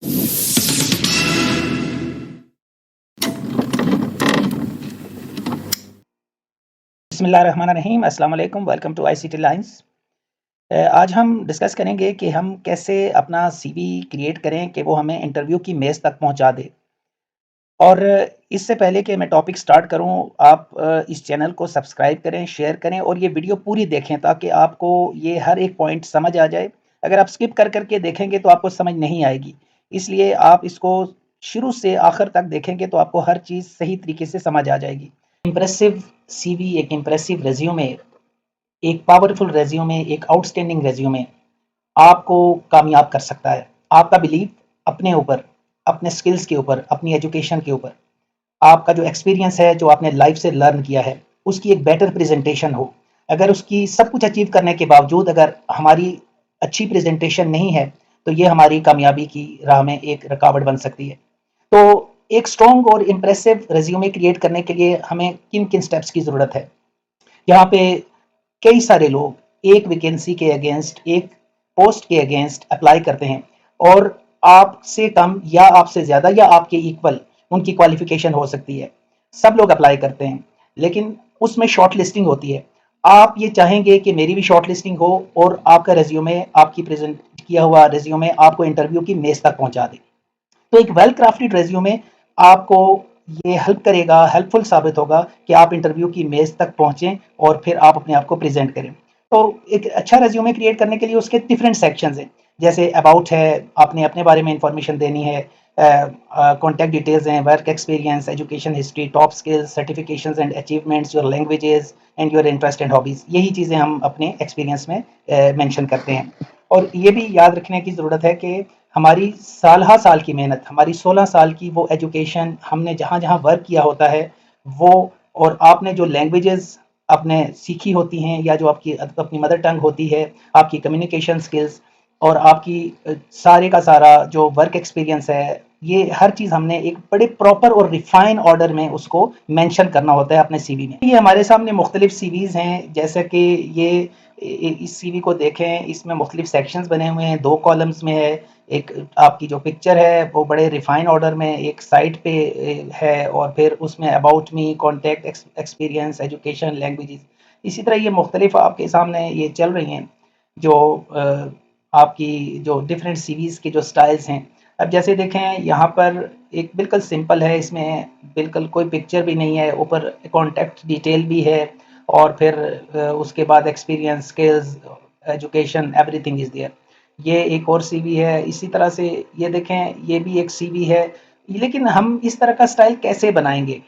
बिस्मिल्लाहिर्रहमानिर्रहीम, अस्सलाम वालेकुम, वेलकम टू आईसीटी लाइन्स। आज हम डिस्कस करेंगे कि हम कैसे अपना सीवी क्रिएट करें कि वो हमें इंटरव्यू की मेज़ तक पहुंचा दे। और इससे पहले कि मैं टॉपिक स्टार्ट करूं, आप इस चैनल को सब्सक्राइब करें, शेयर करें और ये वीडियो पूरी देखें ताकि आपको ये हर एक पॉइंट समझ आ जाए। अगर आप स्किप कर के देखेंगे तो आपको समझ नहीं आएगी, इसलिए आप इसको शुरू से आखिर तक देखेंगे तो आपको हर चीज़ सही तरीके से समझ आ जाएगी। इम्प्रेसिव सीवी, एक इम्प्रेसिव रेज्यूमे, एक पावरफुल रेज्यूमे, एक आउटस्टैंडिंग रेज्यूमे आपको कामयाब कर सकता है। आपका बिलीव अपने ऊपर, अपने स्किल्स के ऊपर, अपनी एजुकेशन के ऊपर, आपका जो एक्सपीरियंस है, जो आपने लाइफ से लर्न किया है, उसकी एक बेटर प्रेजेंटेशन हो। अगर उसकी सब कुछ अचीव करने के बावजूद अगर हमारी अच्छी प्रेजेंटेशन नहीं है तो ये हमारी कामयाबी की राह में एक रुकावट बन सकती है। तो एक स्ट्रॉन्ग और इम्प्रेसिव रेज्यूमे क्रिएट करने के लिए हमें किन किन स्टेप्स की ज़रूरत है। यहाँ पे कई सारे लोग एक वैकेंसी के अगेंस्ट, एक पोस्ट के अगेंस्ट अप्लाई करते हैं और आपसे कम या आपसे ज़्यादा या आपके इक्वल उनकी क्वालिफिकेशन हो सकती है। सब लोग अप्लाई करते हैं, लेकिन उसमें शॉर्ट लिस्टिंग होती है। आप ये चाहेंगे कि मेरी भी शॉर्ट लिस्टिंग हो और आपका रेज्यूमे, आपकी प्रेजेंट किया हुआ रेज्यूमे आपको इंटरव्यू की मेज तक पहुंचा दे। तो एक वेल क्राफ्टेड रेज्यूमे आपको ये हेल्प करेगा, हेल्पफुल साबित होगा कि आप इंटरव्यू की मेज तक पहुंचें और फिर आप अपने आप को प्रेजेंट करें। तो एक अच्छा रेज्यूमे क्रिएट करने के लिए उसके डिफरेंट सेक्शंस हैं, जैसे अबाउट है, आपने अपने बारे में इंफॉर्मेशन देनी है, कॉन्टैक्ट डिटेल्स हैं, work experience, education history, top skills, certifications and achievements, your languages and your interest and hobbies. यही चीज़ें हम अपने एक्सपीरियंस में मेंशन करते हैं। और ये भी याद रखने की ज़रूरत है कि हमारी साल हा साल की मेहनत, हमारी 16 साल की वो एजुकेशन, हमने जहाँ जहाँ वर्क किया होता है वो, और आपने जो लैंग्वेजेस आपने सीखी होती हैं या जो आपकी अपनी मदर टंग होती है, आपकी कम्युनिकेशन स्किल्स और आपकी सारे का सारा जो वर्क एक्सपीरियंस है, ये हर चीज़ हमने एक बड़े प्रॉपर और रिफाइन ऑर्डर में उसको मेंशन करना होता है अपने सीवी में। ये हमारे सामने मुख्तलिफ सीवीज़ हैं, जैसे कि ये इस सीवी को देखें, इसमें मुख्तलिफ सेक्शंस बने हुए हैं, 2 कॉलम्स में है। एक आपकी जो पिक्चर है वो बड़े रिफाइन ऑर्डर में एक साइड पे है, और फिर उसमें about me, contact, experience, education, languages, इसी तरह ये मुख्तलिफ आपके सामने ये चल रही हैं जो आपकी जो डिफरेंट सीवीज़ के जो स्टाइल्स हैं। अब जैसे देखें यहाँ पर एक बिल्कुल सिंपल है, इसमें बिल्कुल कोई पिक्चर भी नहीं है, ऊपर कॉन्टैक्ट डिटेल भी है और फिर उसके बाद experience, skills, education, everything is there. ये एक और सीवी है। इसी तरह से ये देखें, ये भी एक सीवी है। लेकिन हम इस तरह का स्टाइल कैसे बनाएंगे,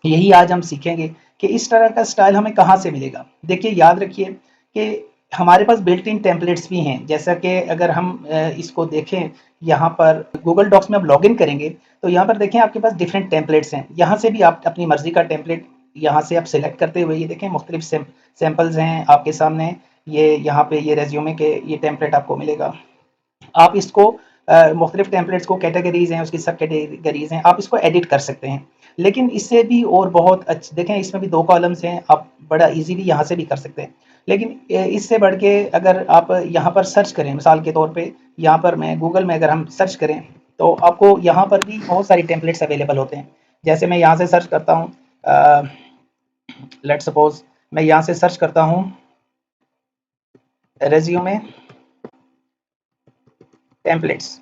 यही आज हम सीखेंगे कि इस तरह का स्टाइल हमें कहाँ से मिलेगा। देखिए, याद रखिए कि हमारे पास बिल्ट इन टेम्पलेट्स भी हैं, जैसा कि अगर हम इसको देखें, यहाँ पर गूगल डॉक्स में आप लॉगिन करेंगे तो यहाँ पर देखें आपके पास डिफरेंट टेम्पलेट्स हैं। यहाँ से भी आप अपनी मर्जी का टेम्पलेट यहाँ से आप सिलेक्ट करते हुए, ये देखें मुख्तलिफ सैम्पल्स हैं आपके सामने। ये यहाँ पे ये रेज्यूमे के ये टेम्पलेट आपको मिलेगा। आप इसको मुख्तलिफ टेम्पलेट्स को, कैटेगरीज हैं उसकी, सब कैटेगरीज हैं, आप इसको एडिट कर सकते हैं। लेकिन इससे भी और बहुत अच्छे, देखें इसमें भी 2 कॉलम्स हैं, आप बड़ा इजीली यहाँ से भी कर सकते हैं। लेकिन इससे बढ़ के अगर आप यहाँ पर सर्च करें, मिसाल के तौर पे यहाँ पर मैं गूगल में अगर हम सर्च करें तो आपको यहाँ पर भी बहुत सारी टेम्पलेट्स अवेलेबल होते हैं। जैसे मैं यहाँ से सर्च करता हूँ, लेट्स सपोज मैं यहाँ से सर्च करता हूँ रेज्यूमे टेम्पलेट्स,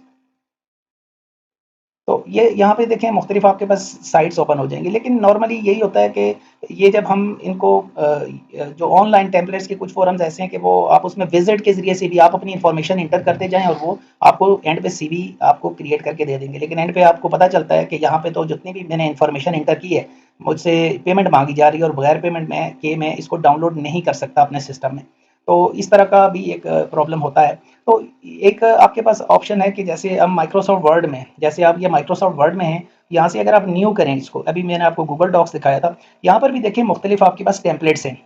तो ये यहाँ पे देखें मुख्तलिफ आपके पास साइट्स ओपन हो जाएंगी। लेकिन नॉर्मली यही होता है कि ये जब हम इनको जो ऑनलाइन टेम्पलेट्स के कुछ फोरम्स ऐसे हैं कि वो आप उसमें विजिट के ज़रिए से भी आप अपनी इन्फॉर्मेशन इंटर करते जाएं और वो आपको एंड पे सीवी आपको क्रिएट करके दे देंगे। लेकिन एंड पे आपको पता चलता है कि यहाँ पे तो जितनी भी मैंने इन्फॉर्मेशन इंटर की है, मुझसे पेमेंट मांगी जा रही है और बगैर पेमेंट में कि मैं इसको डाउनलोड नहीं कर सकता अपने सिस्टम में। तो इस तरह का भी एक प्रॉब्लम होता है। तो एक आपके पास ऑप्शन है कि जैसे अब माइक्रोसॉफ्ट वर्ड में, जैसे आप ये माइक्रोसॉफ्ट वर्ड में हैं, यहाँ से अगर आप न्यू करें इसको, अभी मैंने आपको गूगल डॉक्स दिखाया था, यहाँ पर भी देखिए मुख्तलिफ आपके पास टेम्पलेट्स हैं।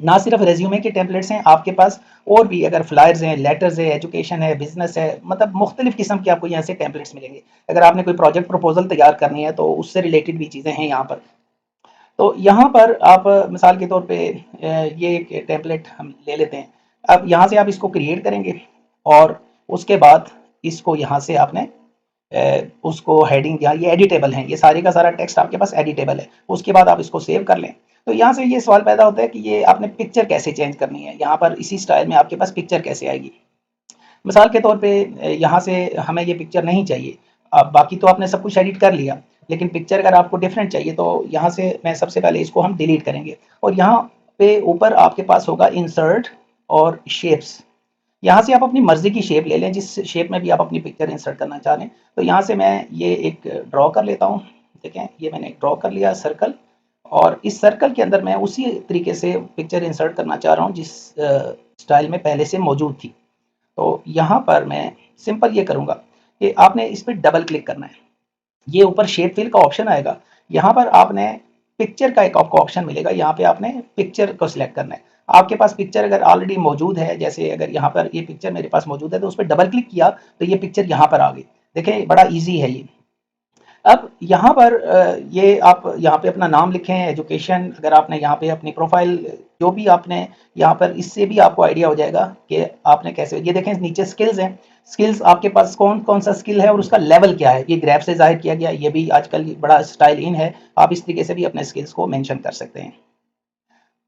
ना सिर्फ रेज्यूमे के टेम्पलेट्स हैं आपके पास, और भी अगर फ्लायर्स हैं, लेटर्स है, एजुकेशन है, बिजनेस है, मतलब मुख्तलिफ किस्म के आपको यहाँ से टेम्पलेट्स मिलेंगे। अगर आपने कोई प्रोजेक्ट प्रपोजल तैयार करनी है तो उससे रिलेटेड भी चीज़ें हैं यहाँ पर। तो यहाँ पर आप मिसाल के तौर पे ये एक टेम्पलेट हम ले लेते हैं। अब यहाँ से आप इसको क्रिएट करेंगे और उसके बाद इसको यहाँ से आपने उसको हेडिंग या ये एडिटेबल है, ये सारे का सारा टेक्स्ट आपके पास एडिटेबल है। उसके बाद आप इसको सेव कर लें। तो यहाँ से ये सवाल पैदा होता है कि ये आपने पिक्चर कैसे चेंज करनी है, यहाँ पर इसी स्टाइल में आपके पास पिक्चर कैसे आएगी। मिसाल के तौर पे यहाँ से हमें ये पिक्चर नहीं चाहिए, अब बाकी तो आपने सब कुछ एडिट कर लिया, लेकिन पिक्चर अगर आपको डिफरेंट चाहिए तो यहाँ से मैं सबसे पहले इसको हम डिलीट करेंगे। और यहाँ पे ऊपर आपके पास होगा इंसर्ट और शेप्स, यहाँ से आप अपनी मर्जी की शेप ले लें, जिस शेप में भी आप अपनी पिक्चर इंसर्ट करना चाह रहे हैं। तो यहाँ से मैं ये एक ड्रॉ कर लेता हूँ। देखें ये मैंने ड्रॉ कर लिया सर्कल, और इस सर्कल के अंदर मैं उसी तरीके से पिक्चर इंसर्ट करना चाह रहा हूँ जिस स्टाइल में पहले से मौजूद थी। तो यहाँ पर मैं सिंपल ये करूँगा कि आपने इस पर डबल क्लिक करना है, ये ऊपर शेप फिल का ऑप्शन आएगा, यहाँ पर आपने पिक्चर का एक आपको ऑप्शन मिलेगा, यहाँ पे आपने पिक्चर को सिलेक्ट करना है। आपके पास पिक्चर अगर ऑलरेडी मौजूद है, जैसे अगर यहाँ पर ये पिक्चर मेरे पास मौजूद है तो उस पर डबल क्लिक किया तो ये पिक्चर यहाँ पर आ गई। देखें बड़ा ईजी है ये। अब यहाँ पर ये आप यहाँ पे अपना नाम लिखें, एजुकेशन, अगर आपने यहाँ पे अपनी प्रोफाइल जो भी आपने यहाँ पर, इससे भी आपको आइडिया हो जाएगा कि आपने कैसे। ये देखें नीचे स्किल्स हैं, स्किल्स आपके पास कौन कौन सा स्किल है और उसका लेवल क्या है, ये ग्राफ से जाहिर किया गया। ये भी आजकल बड़ा स्टाइल इन है, आप इस तरीके से भी अपने स्किल्स को मेंशन कर सकते हैं।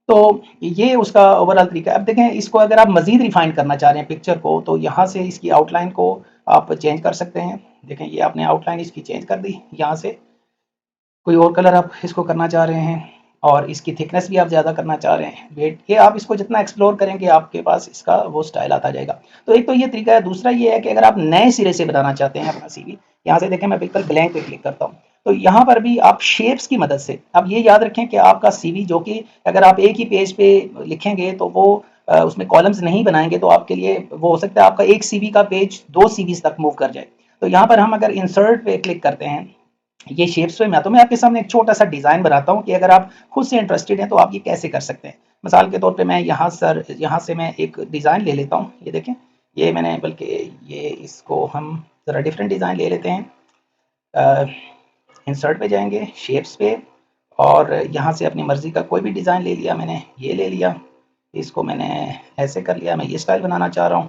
तो ये उसका ओवरऑल तरीका है। अब देखें इसको अगर आप मज़ीद रिफाइन करना चाह रहे हैं पिक्चर को, तो यहाँ से इसकी आउटलाइन को आप चेंज कर सकते हैं। देखें ये आपने आउटलाइन इसकी चेंज कर दी, यहाँ से कोई और कलर आप इसको करना चाह रहे हैं, और इसकी थिकनेस भी आप ज़्यादा करना चाह रहे हैं, वेट, ये आप इसको जितना एक्सप्लोर करेंगे आपके पास इसका वो स्टाइल आता जाएगा। तो एक तो ये तरीका है। दूसरा ये है कि अगर आप नए सिरे से बनाना चाहते हैं अपना सीवी, यहाँ से देखें मैं बिल्कुल ब्लैंक पे क्लिक करता हूँ, तो यहाँ पर भी आप शेप्स की मदद से, अब ये याद रखें कि आपका सीवी जो कि अगर आप एक ही पेज पे लिखेंगे तो वो उसमें कॉलम्स नहीं बनाएंगे, तो आपके लिए वो हो सकता है आपका एक सीवी का पेज 2 सीवीज तक मूव कर जाए। तो यहाँ पर हम अगर इंसर्ट पे क्लिक करते हैं, ये शेप्स में तो मैं आपके सामने एक छोटा सा डिज़ाइन बनाता हूँ कि अगर आप खुद से इंटरेस्टेड हैं तो आप ये कैसे कर सकते हैं। मिसाल के तौर पे मैं यहाँ से मैं एक डिज़ाइन ले लेता हूँ। ये देखें, ये मैंने, बल्कि ये इसको हम ज़रा डिफरेंट डिज़ाइन ले लेते हैं। इंसर्ट पे जाएंगे, शेप्स पे, और यहाँ से अपनी मर्ज़ी का कोई भी डिज़ाइन ले लिया मैंने, ये ले लिया, इसको मैंने ऐसे कर लिया, मैं ये स्टाइल बनाना चाह रहा हूँ,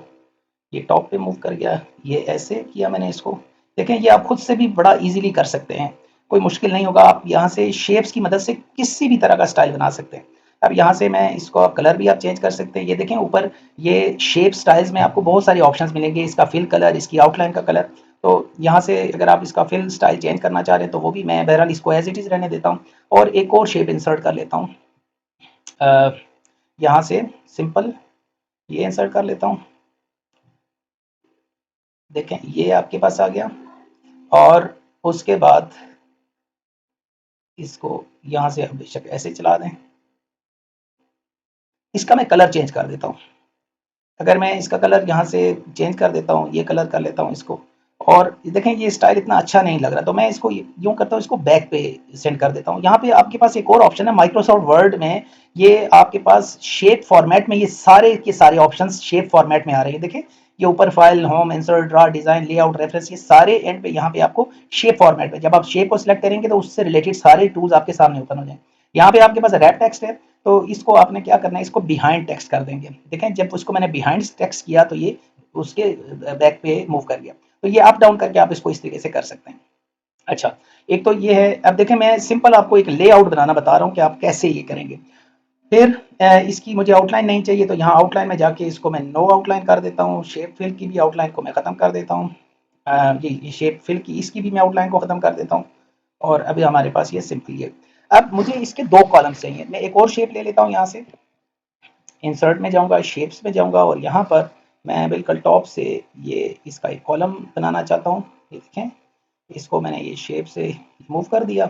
ये टॉप पे मूव कर गया, ये ऐसे किया मैंने इसको। देखें ये आप खुद से भी बड़ा इजीली कर सकते हैं, कोई मुश्किल नहीं होगा। आप यहाँ से शेप्स की मदद से किसी भी तरह का स्टाइल बना सकते हैं। अब यहाँ से मैं इसको कलर भी आप चेंज कर सकते हैं। ये देखें ऊपर ये शेप स्टाइल्स में आपको बहुत सारे ऑप्शंस मिलेंगे, इसका फिल कलर, इसकी आउटलाइन का कलर। तो यहाँ से अगर आप इसका फिल स्टाइल चेंज करना चाह रहे हैं तो वो भी मैं बहरहाल इसको एज इट इज़ रहने देता हूँ, और एक और शेप इंसर्ट कर लेता हूँ। यहाँ से सिंपल ये इंसर्ट कर लेता हूँ। देखें ये आपके पास आ गया, और उसके बाद इसको यहाँ से हम बेशक ऐसे चला दें। इसका मैं कलर चेंज कर देता हूँ। अगर मैं इसका कलर यहाँ से चेंज कर देता हूँ, ये कलर कर लेता हूँ इसको, और देखें ये स्टाइल इतना अच्छा नहीं लग रहा, तो मैं इसको यूँ करता हूँ, इसको बैक पे सेंड कर देता हूँ। यहाँ पे आपके पास एक और ऑप्शन है माइक्रोसॉफ्ट वर्ड में, ये आपके पास शेप फॉर्मेट में, ये सारे के सारे ऑप्शंस शेप फॉर्मेट में आ रहे हैं। देखें ये ऊपर file, home, insert, draw, design, layout, reference, ये सारे एंड पे यहाँ पे आपको शेप फॉर्मेट में, जब आप शेप को सिलेक्ट करेंगे तो उससे रिलेटेड सारे टूल्स आपके सामने ओपन हो जाएंगे। यहाँ पे आपके पास रैप टेक्स्ट है, तो इसको आपने क्या करना है, इसको बिहाइंड टेक्स्ट कर देंगे। देखें जब उसको मैंने बिहाइंड टेक्स्ट किया तो ये उसके बैक पे मूव कर गया। तो ये अप डाउन करके आप इसको इस तरीके से कर सकते हैं। अच्छा, एक तो ये है। अब देखें मैं सिंपल आपको एक लेआउट बनाना बता रहा हूँ कि आप कैसे ये करेंगे। फिर इसकी मुझे आउटलाइन नहीं चाहिए, तो यहाँ आउटलाइन में जाके इसको मैं नो आउटलाइन कर देता हूँ। शेप फिल की भी आउटलाइन को मैं ख़त्म कर देता हूँ। ये शेप फिल की, इसकी भी मैं आउटलाइन को ख़त्म कर देता हूँ, और अभी हमारे पास ये सिंपल है। अब मुझे इसके 2 कॉलम्स चाहिए, मैं एक और शेप ले लेता हूँ। यहाँ से इंसर्ट में जाऊँगा, शेप्स में जाऊँगा, और यहाँ पर मैं बिल्कुल टॉप से ये इसका एक कॉलम बनाना चाहता हूँ। ये देखें, इसको मैंने ये शेप से मूव कर दिया।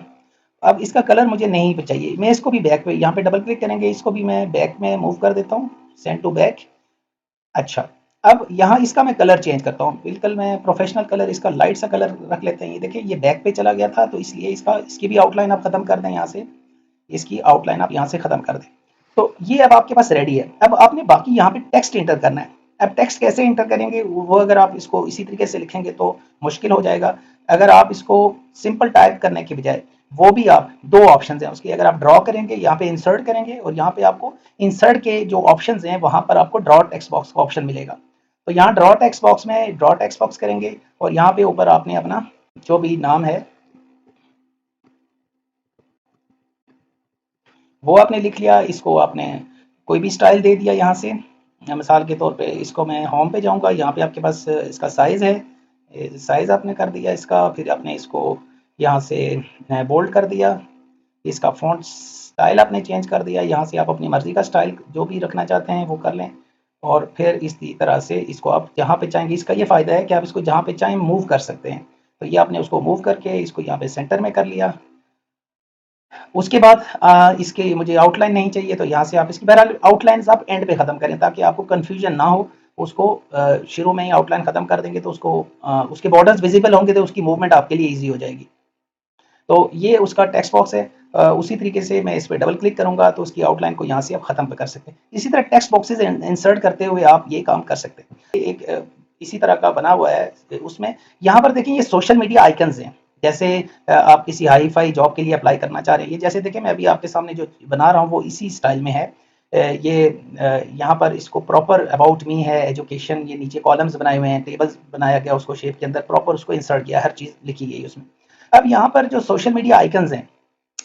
अब इसका कलर मुझे नहीं चाहिए, मैं इसको भी बैक पे, यहाँ पे डबल क्लिक करेंगे, इसको भी मैं बैक में मूव कर देता हूँ, सेंड टू बैक। अच्छा, अब यहाँ इसका मैं कलर चेंज करता हूँ, बिल्कुल मैं प्रोफेशनल कलर, इसका लाइट सा कलर रख लेते हैं। ये देखिए ये बैक पे चला गया था, तो इसलिए इसकी भी आउटलाइन आप खत्म कर दें। यहाँ से इसकी आउटलाइन आप यहाँ से खत्म कर दें। तो ये अब आपके पास रेडी है। अब आपने बाकी यहाँ पे टेक्स्ट इंटर करना है। अब टेक्स्ट कैसे इंटर करेंगे, वो अगर आप इसको इसी तरीके से लिखेंगे तो मुश्किल हो जाएगा। अगर आप इसको सिंपल टाइप करने के बजाय, वो भी आप 2 ऑप्शंस हैं उसके, अगर आप ड्रॉ करेंगे, यहाँ पे इंसर्ट करेंगे, और यहाँ पे आपको इंसर्ट के जो ऑप्शंस हैं वहाँ पर आपको ड्रॉ टेक्स्ट बॉक्स का ऑप्शन मिलेगा। तो यहाँ ड्रॉ टेक्स्ट बॉक्स में ड्रॉ टेक्स्ट बॉक्स करेंगे, और यहाँ पे ऊपर आपने अपना जो भी नाम है वो आपने लिख लिया, इसको आपने कोई भी स्टाइल दे दिया यहाँ से। मिसाल के तौर पे इसको मैं होम पे जाऊँगा, यहाँ पे आपके पास इसका साइज़ है, साइज़ आपने कर दिया इसका, फिर आपने इसको यहाँ से बोल्ड कर दिया, इसका फ़ॉन्ट स्टाइल आपने चेंज कर दिया, यहाँ से आप अपनी मर्ज़ी का स्टाइल जो भी रखना चाहते हैं वो कर लें। और फिर इसी तरह से इसको आप जहाँ पे चाहेंगे, इसका ये फ़ायदा है कि आप इसको जहाँ पे चाहें मूव कर सकते हैं। तो ये आपने उसको मूव करके इसको यहाँ पे सेंटर में कर लिया। उसके बाद इसके मुझे आउटलाइन नहीं चाहिए, तो यहाँ से आप इसकी बहरहाल आउटलाइन्स आप एंड पे ख़त्म करें ताकि आपको कन्फ्यूजन ना हो। उसको शुरू में ही आउटलाइन ख़त्म कर देंगे तो उसको उसके बॉर्डर्स विजिबल होंगे तो उसकी मूवमेंट आपके लिए ईजी हो जाएगी। तो ये उसका टेक्स्ट बॉक्स है। उसी तरीके से मैं इस पे डबल क्लिक करूँगा तो उसकी आउटलाइन को यहाँ से आप ख़त्म कर सकते हैं। इसी तरह टेक्स्ट बॉक्सेस इंसर्ट करते हुए आप ये काम कर सकते हैं। एक इसी तरह का बना हुआ है, उसमें यहाँ पर देखिए ये सोशल मीडिया आइकन्स हैं। जैसे आप किसी हाई फाई जॉब के लिए अप्लाई करना चाह रहे हैं, जैसे देखिए मैं अभी आपके सामने जो बना रहा हूँ वो इसी स्टाइल में है। ये यहाँ पर इसको प्रॉपर अबाउट मी है, एजुकेशन, ये नीचे कॉलम्स बनाए हुए हैं, टेबल्स बनाया गया उसको शेप के अंदर, प्रॉपर उसको इंसर्ट किया, हर चीज़ लिखी गई उसमें। अब यहाँ पर जो सोशल मीडिया आइकन्स हैं,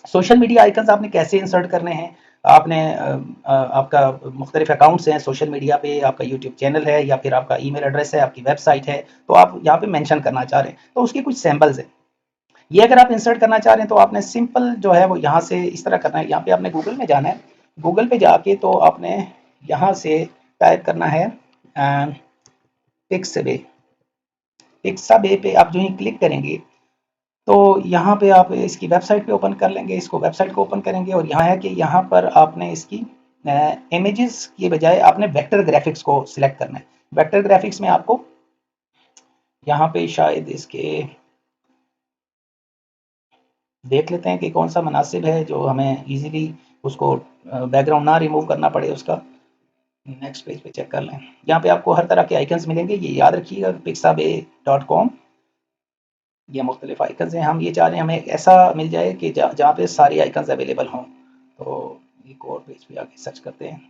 सोशल मीडिया आइकन्स आपने कैसे इंसर्ट करने हैं? आपने आपका मुख्तलिफ अकाउंट्स हैं सोशल मीडिया पे, आपका यूट्यूब चैनल है या फिर आपका ईमेल एड्रेस है, आपकी वेबसाइट है, तो आप यहाँ पे मेंशन करना चाह रहे हैं, तो उसके कुछ सैंपल्स हैं। ये अगर आप इंसर्ट करना चाह रहे हैं तो आपने सिंपल जो है वो यहाँ से इस तरह करना है। यहाँ पे आपने गूगल में जाना है, गूगल पे जाके तो आपने यहाँ से टाइप करना है पिक्सबे। पिक्साबे पे आप जो ही क्लिक करेंगे तो यहाँ पे आप इसकी वेबसाइट पे ओपन कर लेंगे, इसको वेबसाइट को ओपन करेंगे और यहाँ है कि यहाँ पर आपने इसकी इमेजेस की बजाय आपने वेक्टर ग्राफिक्स को सिलेक्ट करना है। वेक्टर ग्राफिक्स में आपको यहाँ पे शायद इसके देख लेते हैं कि कौन सा मुनासिब है जो हमें इजीली उसको बैकग्राउंड ना रिमूव करना पड़े उसका। नेक्स्ट पेज पे चेक कर लें, यहाँ पे आपको हर तरह के आइकन्स मिलेंगे, ये याद रखिएगा pixabay.com, ये मुख्तलिफ आइकन्स हैं। हम ये चाह रहे हैं हमें एक ऐसा मिल जाए कि जहाँ पे सारे आइकन्स अवेलेबल हों। तो एक और पेज पे आके सर्च करते हैं।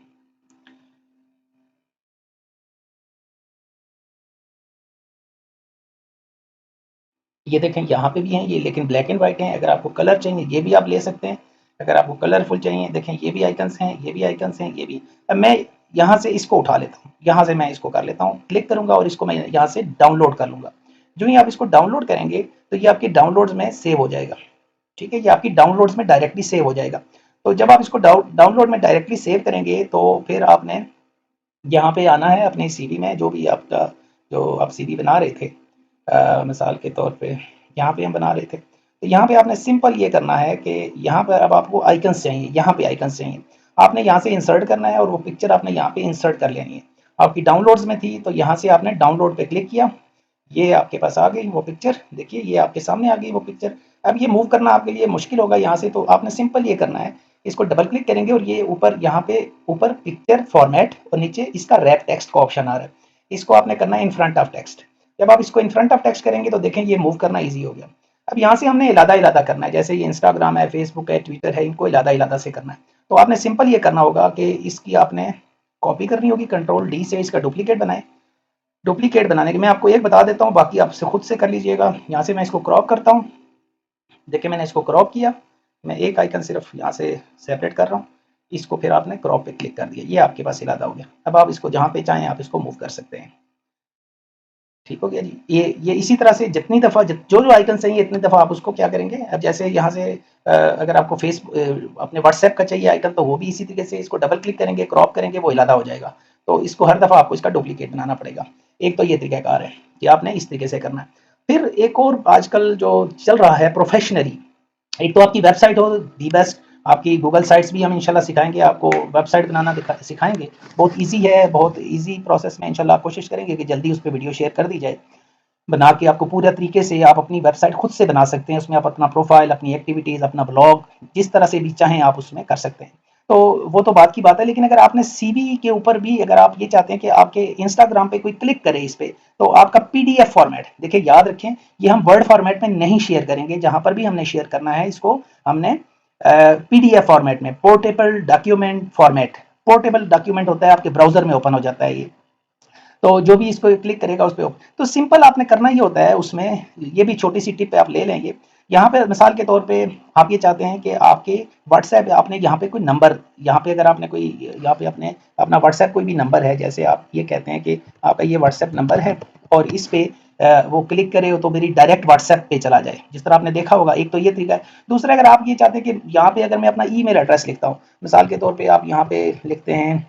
ये देखें यहाँ पे भी हैं ये, लेकिन ब्लैक एंड वाइट हैं। अगर आपको कलर चाहिए ये भी आप ले सकते हैं। अगर आपको कलरफुल चाहिए, देखें ये भी आइकन्स हैं, ये भी आइकन्स हैं, ये भी। अब मैं यहाँ से इसको उठा लेता हूँ, यहाँ से मैं इसको कर लेता हूँ, क्लिक करूँगा और इसको मैं यहाँ से डाउनलोड कर लूँगा। जो ही आप इसको डाउनलोड करेंगे तो ये आपके डाउनलोड्स में सेव हो जाएगा। ठीक है, ये आपकी डाउनलोड्स में डायरेक्टली सेव हो जाएगा। तो जब आप इसको डाउनलोड में डायरेक्टली सेव करेंगे तो फिर आपने यहाँ पे आना है अपने सीवी में, जो भी आपका जो आप सीवी बना रहे थे, मिसाल के तौर पे यहाँ पे हम बना रहे थे, तो यहाँ पे आपने सिंपल ये करना है कि यहाँ पर अब आपको आइकन्स चाहिए, यहाँ पे आइकन्स चाहिए, आपने यहाँ से इंसर्ट करना है और वो पिक्चर आपने यहाँ पे इंसर्ट कर लेनी है। आपकी डाउनलोड्स में थी तो यहाँ से आपने डाउनलोड पे क्लिक किया, ये आपके पास आ गई वो पिक्चर, देखिए ये आपके सामने आ गई वो पिक्चर। अब ये मूव करना आपके लिए मुश्किल होगा यहाँ से, तो आपने सिंपल ये करना है, इसको डबल क्लिक करेंगे और ये ऊपर यहाँ पे ऊपर पिक्चर फॉर्मेट और नीचे इसका रैप टेक्स्ट का ऑप्शन आ रहा है, इसको आपने करना है इन फ्रंट ऑफ टेक्स्ट। जब आप इसको इन फ्रंट ऑफ टेक्स्ट करेंगे तो देखें ये मूव करना ईजी हो गया। अब यहाँ से हमने इलादा इलादा करना है, जैसे ये इंस्टाग्राम है, फेसबुक है, ट्विटर है, इनको इलादा इलादा से करना है। तो आपने सिंपल ये करना होगा कि इसकी आपने कॉपी करनी होगी, कंट्रोल डी से इसका डुप्लीकेट बनाए। डुप्लीकेट बनाने के मैं आपको एक बता देता हूँ, बाकी आपसे खुद से कर लीजिएगा। यहाँ से मैं इसको क्रॉप करता हूँ, देखिए मैंने इसको क्रॉप किया, मैं एक आइकन सिर्फ यहाँ से सेपरेट कर रहा हूँ, इसको फिर आपने क्रॉप पे क्लिक कर दिया, ये आपके पास इलादा हो गया। अब आप इसको जहाँ पे चाहें आप इसको मूव कर सकते हैं। ठीक हो गया जी। ये इसी तरह से जितनी दफ़ा जो जो आइकन चाहिए इतनी दफ़ा आप उसको क्या करेंगे। अब जैसे यहाँ से अगर आपको अपने व्हाट्सएप का चाहिए आइकन तो वो भी इसी तरीके से इसको डबल क्लिक करेंगे, क्रॉप करेंगे, वो इलादा हो जाएगा। तो इसको हर दफ़ा आपको इसका डुप्लीकेट बनाना पड़ेगा। एक तो ये तरीकाकार है कि आपने इस तरीके से करना है। फिर एक और आजकल जो चल रहा है प्रोफेशनली, एक तो आपकी वेबसाइट हो दी बेस्ट, आपकी गूगल साइट्स भी हम इंशाल्लाह सिखाएंगे आपको, वेबसाइट बनाना सिखाएंगे। बहुत इजी है, बहुत इजी प्रोसेस में इंशाल्लाह कोशिश करेंगे कि जल्दी उस पर वीडियो शेयर कर दी जाए, बना के आपको पूरे तरीके से आप अपनी वेबसाइट खुद से बना सकते हैं। उसमें आप अपना प्रोफाइल, अपनी एक्टिविटीज़, अपना ब्लॉग जिस तरह से भी चाहें आप उसमें कर सकते हैं। तो वो तो बात की बात है, लेकिन अगर आपने सीवी के ऊपर भी अगर आप ये चाहते हैं कि आपके इंस्टाग्राम पे कोई क्लिक करे इस पे, तो आपका पीडीएफ फॉर्मेट देखिए, याद रखें ये हम वर्ड फॉर्मेट में नहीं शेयर करेंगे, जहां पर भी हमने शेयर करना है इसको हमने पीडीएफ फॉर्मेट में, portable document format. Portable document होता है आपके ब्राउजर में ओपन हो जाता है ये, तो जो भी इसको क्लिक करेगा उस पे तो सिंपल आपने करना ही होता है उसमें। ये भी छोटी सी टिप आप ले लेंगे। यहाँ पे मिसाल के तौर पे आप ये चाहते हैं कि आपके व्हाट्सएप आपने यहाँ पे कोई नंबर, यहाँ पे अगर आपने कोई यहाँ पे अपने अपना व्हाट्सएप कोई भी नंबर है, जैसे आप ये कहते हैं कि आपका ये व्हाट्सएप नंबर है और इस पे वो क्लिक करे हो तो मेरी डायरेक्ट व्हाट्सएप पे चला जाए, जिस तरह आपने देखा होगा। एक तो ये तरीका है। दूसरा, अगर आप ये चाहते हैं कि यहाँ पे अगर मैं अपना ईमेल एड्रेस लिखता हूँ, मिसाल के तौर पे आप यहाँ पे लिखते हैं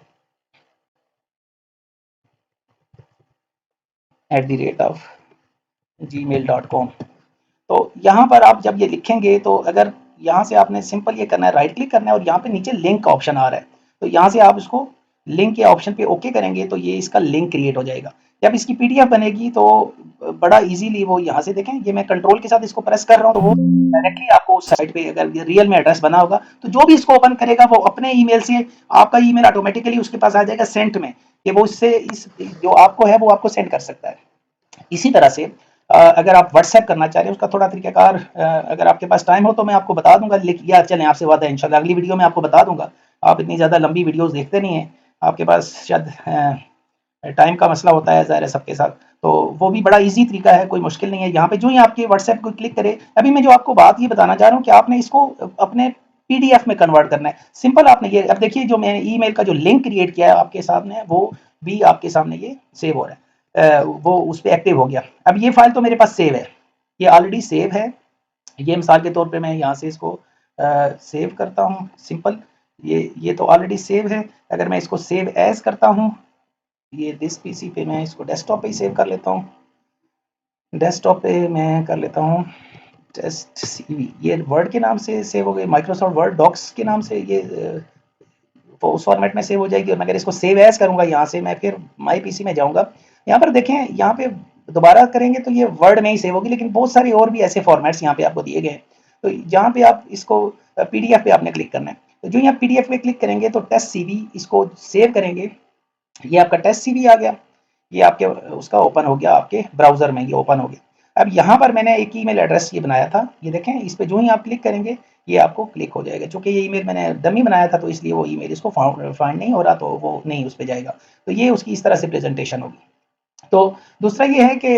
@gmail.com। तो यहाँ पर आप जब ये लिखेंगे तो अगर यहाँ से आपने सिंपल ये करना है, राइट क्लिक करना है और यहाँ पे नीचे लिंक का ऑप्शन आ रहा है, तो यहाँ से आप इसको लिंक के ऑप्शन पे ओके करेंगे तो ये इसका लिंक क्रिएट हो जाएगा। जब इसकी पीडीएफ बनेगी तो बड़ा इजीली वो यहाँ से देखें, ये मैं कंट्रोल के साथ इसको प्रेस कर रहा हूँ तो वो डायरेक्टली आपको उस साइट पे, अगर रियल में एड्रेस बना होगा तो जो भी इसको ओपन करेगा वो अपने ईमेल से, आपका ईमेल ऑटोमेटिकली उसके पास आ जाएगा सेंट में, कि वो इससे इस जो आपको है वो आपको सेंड कर सकता है। इसी तरह से अगर आप व्हाट्सएप करना चाह रहे हैं उसका थोड़ा तरीकाकार, अगर आपके पास टाइम हो तो मैं आपको बता दूंगा, या चलें आपसे वादा है इंशाल्लाह अगली वीडियो में आपको बता दूंगा। आप इतनी ज़्यादा लंबी वीडियोस देखते नहीं हैं, आपके पास शायद टाइम का मसला होता है, ज़ाहिर है सबके साथ। तो वो भी बड़ा ईजी तरीका है, कोई मुश्किल नहीं है। यहाँ पे जो ही आपके व्हाट्सएप को क्लिक करे, अभी मैं जो आपको बात ये बताना चाह रहा हूँ कि आपने इसको अपने पीडीएफ में कन्वर्ट करना है। सिंपल आपने ये, अब देखिए जो मैंने ईमेल का जो लिंक क्रिएट किया है आपके सामने, वो भी आपके सामने ये सेव हो रहा है, वो उस पर एक्टिव हो गया। अब ये फाइल तो मेरे पास सेव है, ये ऑलरेडी सेव है। ये मिसाल के तौर पे मैं यहाँ से इसको सेव करता हूँ सिंपल, ये तो ऑलरेडी सेव है। अगर मैं इसको सेव एज करता हूँ, ये दिस पीसी पे मैं इसको डेस्कटॉप पे ही सेव कर लेता हूँ। डेस्कटॉप पे मैं कर लेता हूँ टेस्ट सीवी, ये वर्ड के नाम से सेव हो गई, माइक्रोसॉफ्ट वर्ड डॉक्स के नाम से ये तो उस फॉर्मेट में सेव हो जाएगी। और मैं अगर इसको सेव एज करूँगा यहाँ से, मैं फिर माई पीसी में जाऊँगा, यहाँ पर देखें, यहाँ पे दोबारा करेंगे तो ये वर्ड में ही सेव होगी, लेकिन बहुत सारे और भी ऐसे फॉर्मेट्स यहाँ पे आपको दिए गए हैं। तो जहाँ पे आप इसको पीडीएफ पे आपने क्लिक करना है, तो जो यहाँ पीडीएफ पे क्लिक करेंगे तो टेस्ट सीवी इसको सेव करेंगे, ये आपका टेस्ट सीवी आ गया, ये आपके उसका ओपन हो गया, आपके ब्राउजर में ये ओपन हो गया। अब यहाँ पर मैंने एक ईमेल एड्रेस ये बनाया था, ये देखें, इस पे जो ही आप क्लिक करेंगे ये आपको क्लिक हो जाएगा। चूंकि ये ईमेल मैंने डमी बनाया था तो इसलिए वो ईमेल इसको फाइंड नहीं हो रहा, तो वो नहीं उस पर जाएगा। तो ये उसकी इस तरह से प्रेजेंटेशन होगी। तो दूसरा ये है कि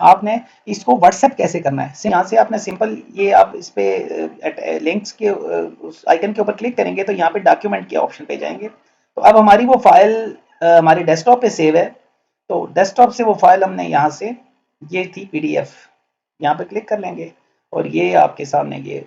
आपने इसको व्हाट्सएप कैसे करना है। यहाँ से आपने सिंपल ये आप इस पे लिंक्स के उस आइकन के ऊपर क्लिक करेंगे तो यहाँ पे डॉक्यूमेंट के ऑप्शन पे जाएंगे। तो अब हमारी वो फाइल हमारे डेस्कटॉप पे सेव है, तो डेस्कटॉप से वो फाइल हमने यहाँ से, ये थी पीडीएफ, यहाँ पे क्लिक कर लेंगे और ये आपके सामने ये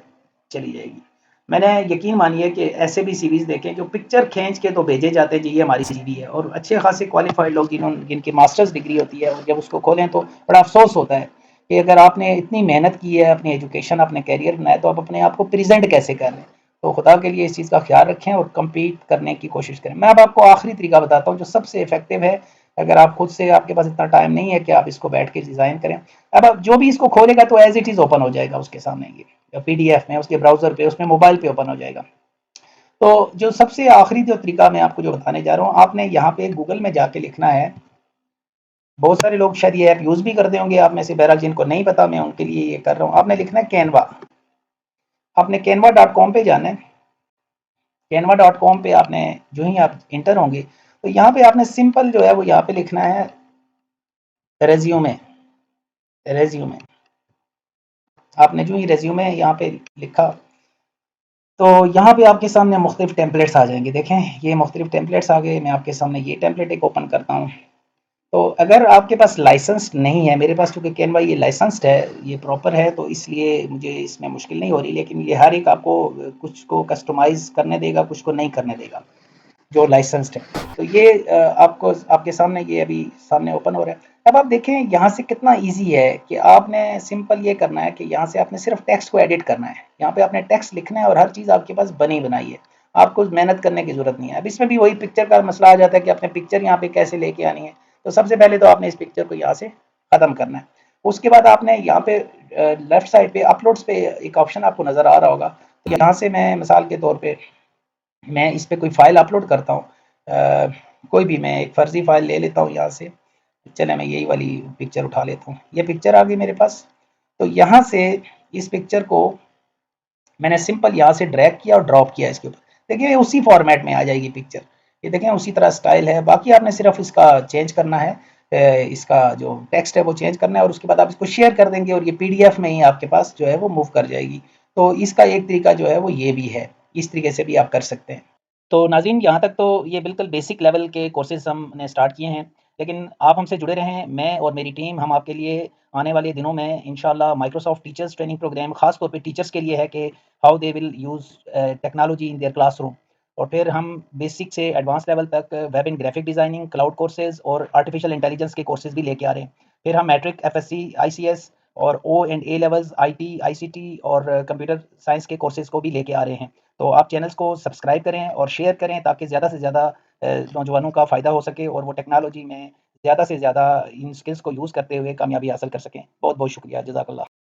चली जाएगी। मैंने यकीन मानिए कि ऐसे भी सीवीज देखे जो पिक्चर खींच के तो भेजे जाते हैं जी ये हमारी सीवी है, और अच्छे खासे क्वालिफाइड लोग जिनकी मास्टर्स डिग्री होती है, और जब उसको खोलें तो बड़ा अफसोस होता है कि अगर आपने इतनी मेहनत की है, अपनी एजुकेशन अपने कैरियर बनाया, तो आप अपने आप को प्रेजेंट कैसे कर रहे हैं। तो खुदा के लिए इस चीज़ का ख्याल रखें और कम्पीट करने की कोशिश करें। मैं अब आपको आखिरी तरीका बताता हूँ जो सबसे इफेक्टिव है, अगर आप खुद से, आपके पास इतना टाइम नहीं है कि आप इसको बैठ के डिज़ाइन करें। अब आप जो भी इसको खोलेगा तो एज इट इज़ ओपन हो जाएगा उसके सामने, ये पीडीएफ में, उसके ब्राउजर पे, उसमें मोबाइल पे ओपन हो जाएगा। तो जो सबसे आखिरी जो तरीका मैं आपको जो बताने जा रहा हूँ, आपने यहाँ पे गूगल में जाके लिखना है। बहुत सारे लोग शायद ये ऐप यूज़ भी करते होंगे आप में से, बहरहाल जिनको नहीं पता मैं उनके लिए ये कर रहा हूँ। आपने लिखना है कैनवा, आपने canva.com पे जाना है। canva.com पे आपने जो ही आप इंटर होंगे तो यहाँ पे आपने सिंपल जो है वो यहाँ पे लिखना है रेज्यूमे। रेज्यूमे आपने जो ही रेज्यूमे यहाँ पे लिखा तो यहाँ पे आपके सामने मुख्तलिफ टेम्पलेट्स आ जाएंगे। देखें ये मुख्तलिफ टेम्पलेट्स आ गए, मैं आपके सामने ये टेम्पलेट एक ओपन करता हूँ। तो अगर आपके पास लाइसेंस नहीं है, मेरे पास चूँकि कैनवा ये लाइसेंस्ड है, ये प्रॉपर है, तो इसलिए मुझे इसमें मुश्किल नहीं हो रही, लेकिन ये हर एक आपको कुछ को कस्टमाइज़ करने देगा, कुछ को नहीं करने देगा जो लाइसेंस्ड है। तो ये आपको आपके सामने ये अभी सामने ओपन हो रहा है। अब आप देखें यहाँ से कितना इजी है कि आपने सिंपल ये करना है कि यहाँ से आपने सिर्फ टेक्स्ट को एडिट करना है। यहाँ पे आपने टेक्स्ट लिखना है और हर चीज़ आपके पास बनी बनाई है, आपको मेहनत करने की ज़रूरत नहीं है। अब इसमें भी वही पिक्चर का मसला आ जाता है कि आपने पिक्चर यहाँ पे कैसे लेके आनी है। तो सबसे पहले तो आपने इस पिक्चर को यहाँ से ख़त्म करना है। उसके बाद आपने यहाँ पे लेफ्ट साइड पे अपलोड्स पे एक ऑप्शन आपको नज़र आ रहा होगा, तो यहाँ से मैं मिसाल के तौर पर मैं इस पे कोई फ़ाइल अपलोड करता हूँ, कोई भी मैं एक फ़र्ज़ी फ़ाइल ले लेता हूँ यहाँ से। चलें मैं यही वाली पिक्चर उठा लेता हूँ, ये पिक्चर आ गई मेरे पास। तो यहाँ से इस पिक्चर को मैंने सिंपल यहाँ से ड्रैग किया और ड्रॉप किया इसके ऊपर, देखिए उसी फॉर्मेट में आ जाएगी पिक्चर। ये देखें उसी तरह स्टाइल है, बाकी आपने सिर्फ इसका चेंज करना है। इसका जो टेक्स्ट है वो चेंज करना है और उसके बाद आप इसको शेयर कर देंगे और ये पीडीएफ में ही आपके पास जो है वो मूव कर जाएगी। तो इसका एक तरीका जो है वो ये भी है, इस तरीके से भी आप कर सकते हैं। तो नाज़रीन, यहाँ तक तो ये बिल्कुल बेसिक लेवल के कोर्सेज़ हमने स्टार्ट किए हैं, लेकिन आप हमसे जुड़े रहें। मैं और मेरी टीम हम आपके लिए आने वाले दिनों में इंशाल्लाह माइक्रोसॉफ्ट टीचर्स ट्रेनिंग प्रोग्राम ख़ास तौर पे टीचर्स के लिए है कि how they will use technology in their classroom. और फिर हम बेसिक से एडवांस लेवल तक web and graphic designing, cloud courses और आर्टिफिशियल इंटेलिजेंस के कोर्सेज़ भी लेके आ रहे हैं। फिर हम मैट्रिक, एफएससी, आईसीएस और O and A levels, IT, ICT और कंप्यूटर साइंस के कोर्सेज़ को भी लेके आ रहे हैं। तो आप चैनल्स को सब्सक्राइब करें और शेयर करें ताकि ज़्यादा से ज़्यादा नौजवानों का फ़ायदा हो सके और वो टेक्नोलॉजी में ज़्यादा से ज़्यादा इन स्किल्स को यूज़ करते हुए कामयाबी हासिल कर सकें। बहुत-बहुत शुक्रिया, जज़ाकल्लाह।